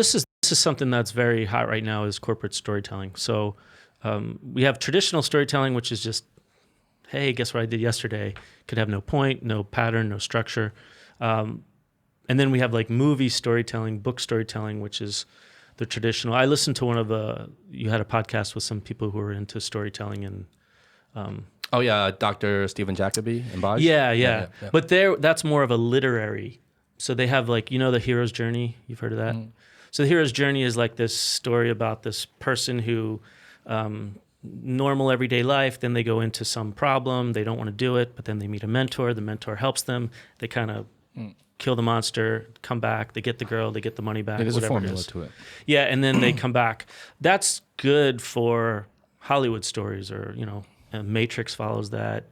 This is something that's very hot right now is corporate storytelling. So we have traditional storytelling, which is just, hey, guess what I did yesterday? Could have no point, no pattern, no structure. And then we have like movie storytelling, book storytelling, which is the traditional. I listened to you had a podcast with some people who were into storytelling and. Oh yeah, Dr. Stephen Jacoby and Bodge. Yeah. But that's more of a literary. So they have like, the hero's journey. You've heard of that? So the hero's journey is like this story about this person who, normal everyday life, then they go into some problem, they don't want to do it, but then they meet a mentor, the mentor helps them, they kind of kill the monster, come back, they get the girl, they get the money back, There's a whatever formula it is. to it. Yeah, and then they come back. That's good for Hollywood stories or, Matrix follows that,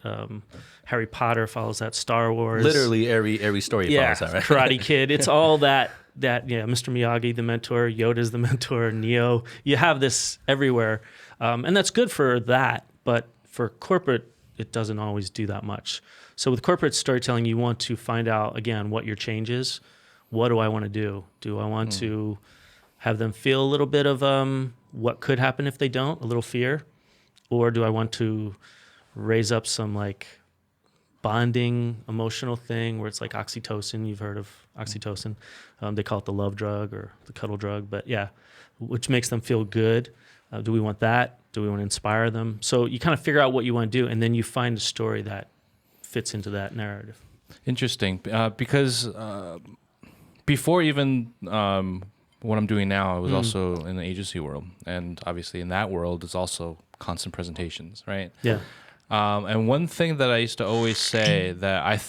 Harry Potter follows that, Star Wars. Literally every story follows that, right? Karate Kid. It's all that Mr. Miyagi, the mentor, Yoda's the mentor, Neo. You have this everywhere. And that's good for that, but for corporate, it doesn't always do that much. So with corporate storytelling, you want to find out, again, what your change is. What do I want to do? Do I want to have them feel a little bit of what could happen if they don't, a little fear? Or do I want to raise up some like bonding emotional thing where it's like oxytocin? You've heard of oxytocin. They call it the love drug or the cuddle drug, but yeah, which makes them feel good. Do we want that? Do we want to inspire them? So you kind of figure out what you want to do, and then you find a story that fits into that narrative. Interesting, because before even what I'm doing now, I was also in the agency world, and obviously in that world, it's also constant presentations, right? Yeah. And one thing that I used to always say that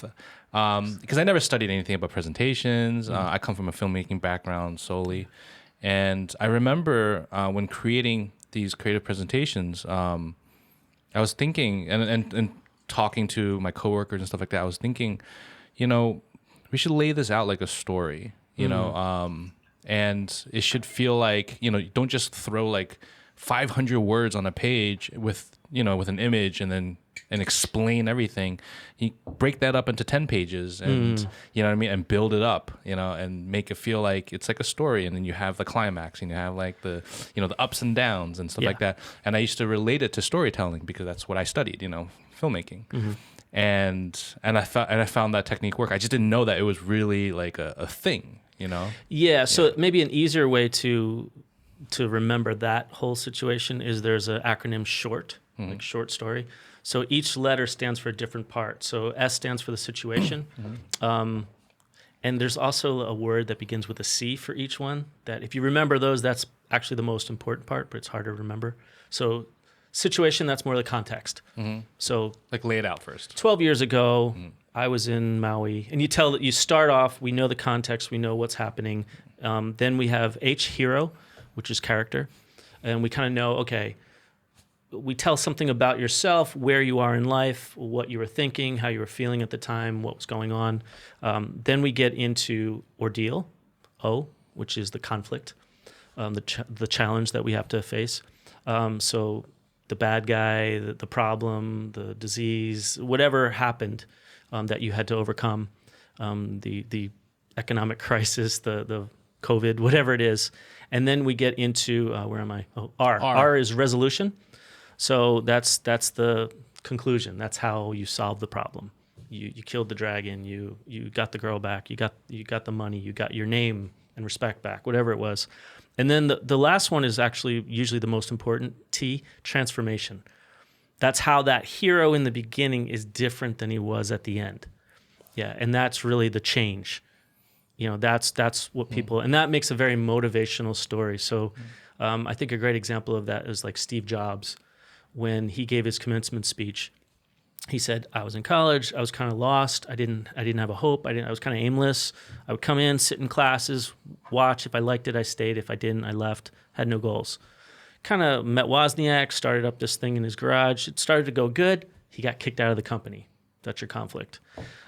because I never studied anything about presentations. I come from a filmmaking background solely. And I remember when creating these creative presentations, I was thinking, and talking to my coworkers and stuff like that, I was thinking, we should lay this out like a story, and it should feel like, don't just throw like 500 words on a page with an image and explain everything. You break that up into 10 pages and, you know what I mean? And build it up, and make it feel like it's like a story. And then you have the climax and you have like the ups and downs and stuff like that. And I used to relate it to storytelling because that's what I studied, filmmaking. And I found that technique work. I just didn't know that it was really like a thing, Yeah. So maybe an easier way to remember that whole situation is there's an acronym SHORT, like short story. So each letter stands for a different part. So S stands for the situation. And there's also a word that begins with a C for each one, that if you remember those, that's actually the most important part, but it's hard to remember. So situation, that's more the context. So like lay it out first. 12 years ago, I was in Maui, and you start off, we know the context, we know what's happening. Then we have H, hero, which is character. And we kind of know, okay, we tell something about yourself, where you are in life, what you were thinking, how you were feeling at the time, what was going on. Then we get into ordeal, O, which is the conflict, the challenge that we have to face. So the bad guy, the problem, the disease, whatever happened that you had to overcome, the economic crisis, the COVID, whatever it is. And then we get into, where am I? Oh, R. R is resolution. So that's the conclusion. That's how you solve the problem. You killed the dragon. You got the girl back. You got the money. You got your name and respect back. Whatever it was. And then the last one is actually usually the most important. T, transformation. That's how that hero in the beginning is different than he was at the end. Yeah, and that's really the change. That's what people, and that makes a very motivational story. So I think a great example of that is like Steve Jobs. When he gave his commencement speech, he said, I was in college, I was kind of lost, I didn't have a hope, I was kind of aimless. I would come in, sit in classes, watch. If I liked it, I stayed. If I didn't, I left. Had no goals. Kind of met Wozniak, started up this thing in his garage. It started to go good. He got kicked out of the company. That's your conflict.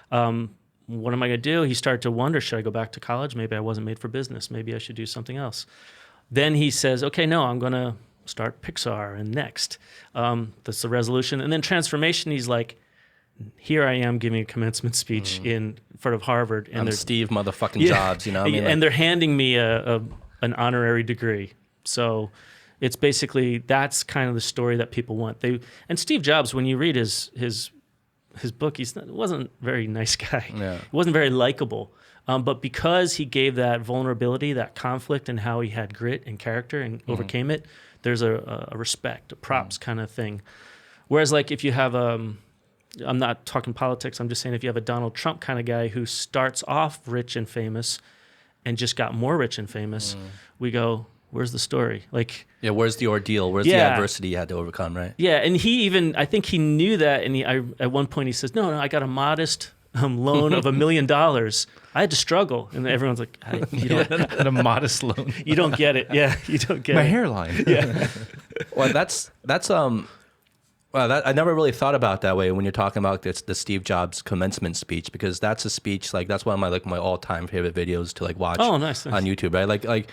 What am I going to do? He started to wonder, should I go back to college? Maybe I wasn't made for business. Maybe I should do something else. Then he says, okay, no, I'm going to start Pixar and Next. That's the resolution. And then transformation, he's like, here I am giving a commencement speech in front of Harvard. And I'm Steve motherfucking Jobs, And they're handing me a an honorary degree. So it's basically, that's kind of the story that people want. And Steve Jobs, when you read his book, he wasn't a very nice guy. Yeah. He wasn't very likable. But because he gave that vulnerability, that conflict, and how he had grit and character and overcame it, there's a respect, a props kind of thing. Whereas like if you have I'm not talking politics, I'm just saying if you have a Donald Trump kind of guy who starts off rich and famous and just got more rich and famous, we go, where's the story? Like, Yeah, where's the ordeal? Where's the adversity you had to overcome, right? yeah, and I think he knew that, and at one point he says, no, I got a modest loan of $1 million. I had to struggle, and everyone's like, you don't, At a modest loan. you don't get it. Yeah, you don't get My it. hairline. Yeah. Well, I never really thought about that way when you're talking about the Steve Jobs commencement speech, because that's a speech that's one of my all-time favorite videos to watch. Oh, nice. On YouTube, right?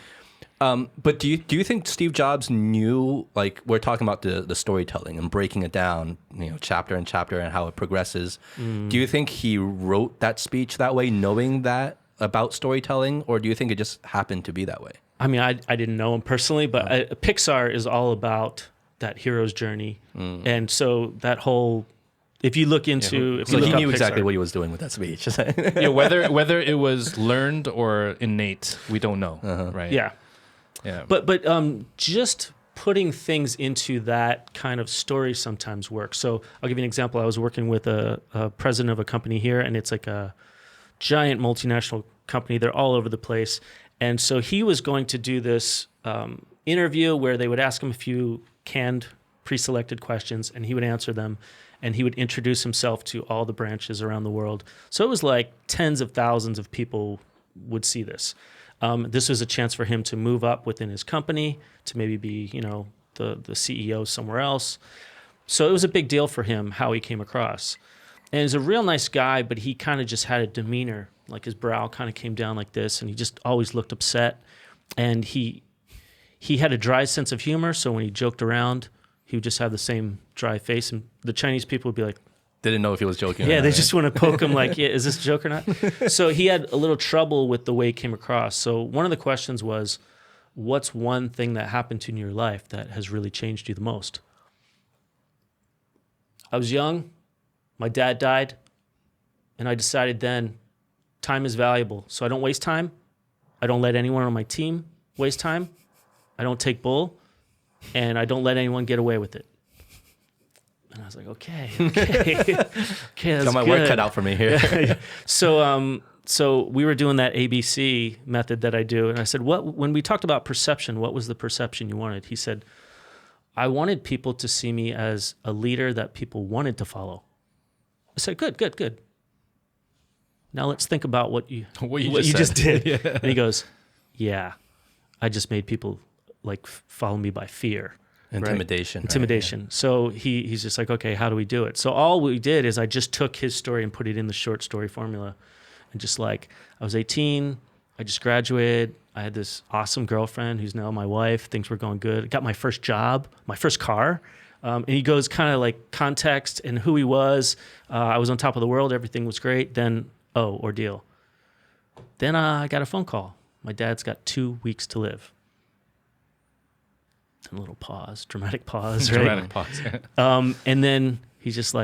But do you think Steve Jobs knew, we're talking about the storytelling and breaking it down, chapter and chapter and how it progresses. Do you think he wrote that speech that way, knowing that about storytelling, or do you think it just happened to be that way? I mean, I didn't know him personally, but Pixar is all about that hero's journey. And so that whole, if you look into, So he knew up exactly Pixar, what he was doing with that speech. Yeah, whether it was learned or innate, we don't know. Right. Yeah. Yeah. But just putting things into that kind of story sometimes works. So I'll give you an example. I was working with a president of a company here, and it's like a giant multinational company. They're all over the place. And so he was going to do this interview where they would ask him a few canned, pre-selected questions, and he would answer them, and he would introduce himself to all the branches around the world. So it was like tens of thousands of people would see this. This was a chance for him to move up within his company, to maybe be, the CEO somewhere else. So it was a big deal for him how he came across. And he's a real nice guy, but he kind of just had a demeanor, like his brow kind of came down like this, and he just always looked upset. And he had a dry sense of humor, so when he joked around, he would just have the same dry face. And the Chinese people would be like, Didn't know if he was joking. yeah, or not, they right? just want to poke him like, yeah, is this a joke or not? So he had a little trouble with the way he came across. So one of the questions was, what's one thing that happened to you in your life that has really changed you the most? I was young, my dad died, and I decided then time is valuable. So I don't waste time. I don't let anyone on my team waste time. I don't take bull, and I don't let anyone get away with it. And I was like, okay, that's Got my good. work cut out for me here. So we were doing that ABC method that I do, and I said, when we talked about perception, what was the perception you wanted? He said, I wanted people to see me as a leader that people wanted to follow. I said, good. Now let's think about what you just did. Yeah. And he goes, yeah, I just made people follow me by fear. Intimidation. Right? Intimidation. So he's just like, okay, how do we do it? So all we did is I just took his story and put it in the short story formula. And just I was 18, I just graduated, I had this awesome girlfriend who's now my wife, things were going good. I got my first job, my first car. And he goes kind of context and who he was. I was on top of the world, everything was great. Then, ordeal. Then I got a phone call. My dad's got 2 weeks to live. A little pause, dramatic pause, right? Dramatic pause. And then he's just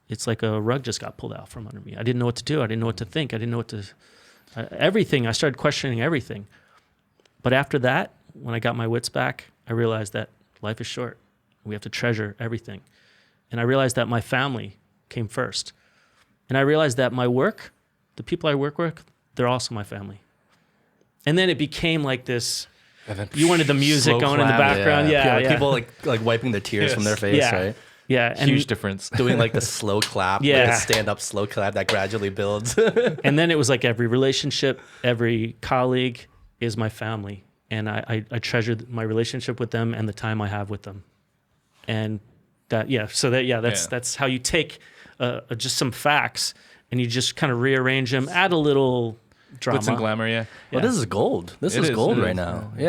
it's like a rug just got pulled out from under me. I didn't know what to do. I didn't know what to think. I didn't know what to, everything. I started questioning everything. But after that, when I got my wits back, I realized that life is short. We have to treasure everything. And I realized that my family came first. And I realized that my work, the people I work with, they're also my family. And then it became like this, you wanted the music Slow going in the clap. background. Yeah. People like wiping the tears from their face, Yeah. right? Yeah. And Huge difference. Doing the slow clap, Yeah. the stand-up slow clap that gradually builds. And then it was every relationship, every colleague is my family. And I treasure my relationship with them and the time I have with them. And that's how you take just some facts and you just kind of rearrange them, add a little drama. Glitz and glamour, yeah. Well, this is gold. This It is is, gold it right is. now. Yeah.